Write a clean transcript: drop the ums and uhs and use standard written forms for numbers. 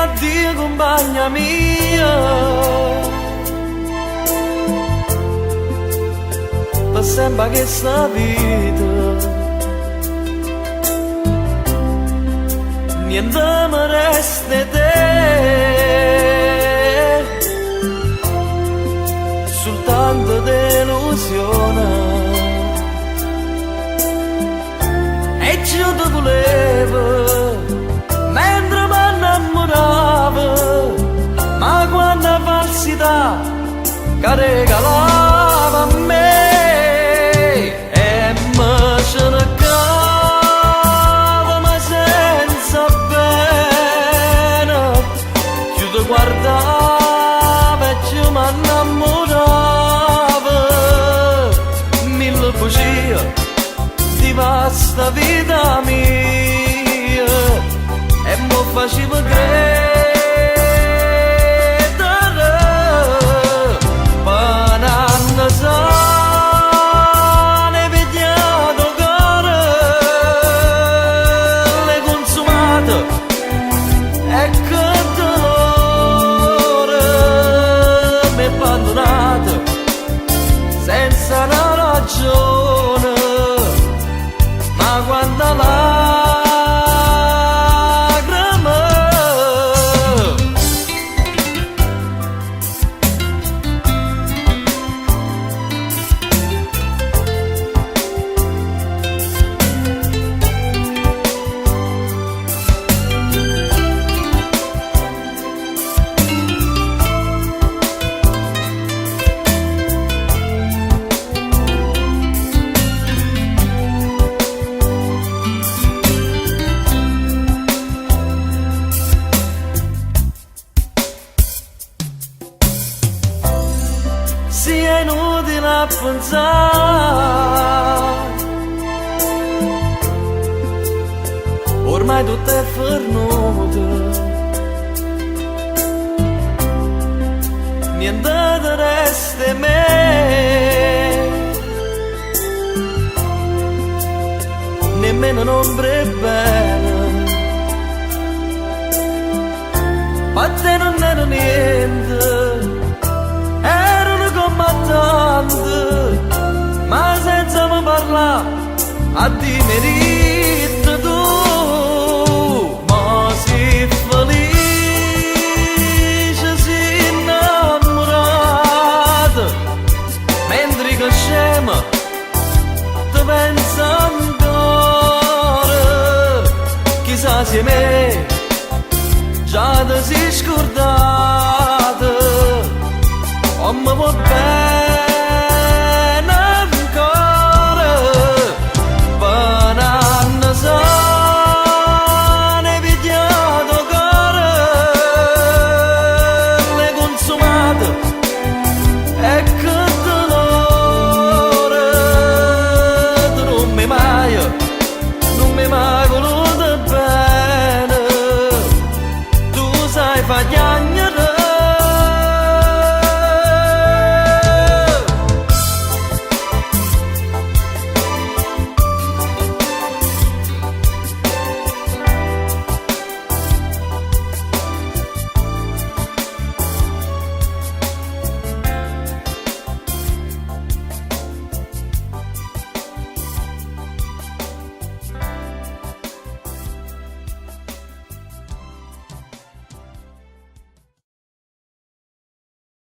addio compagna mia, per sempre che sta vita niente mi resta di te, soltanto delusione. E io ti volevo mentre mi innamoravo, ma quando falsità che regalava a me e mi cercava ma senza pena, io ti guardavo e io mi innamoravo, mille bugie di vasta vita mia e mi faceva credere pananna sane vediato cuore le consumate e che dolore mi ha abbandonato senza una ragione, ma quando sia inutile a pensare, ormai tutto è fermato, niente di resta di me, nemmeno un'ombra bella, ma te non era niente, ma senza mi parlare a di merito tu, ma si felice, si innamorata, mentre che scema ti pensa ancora, chissà se me già ti si scordata.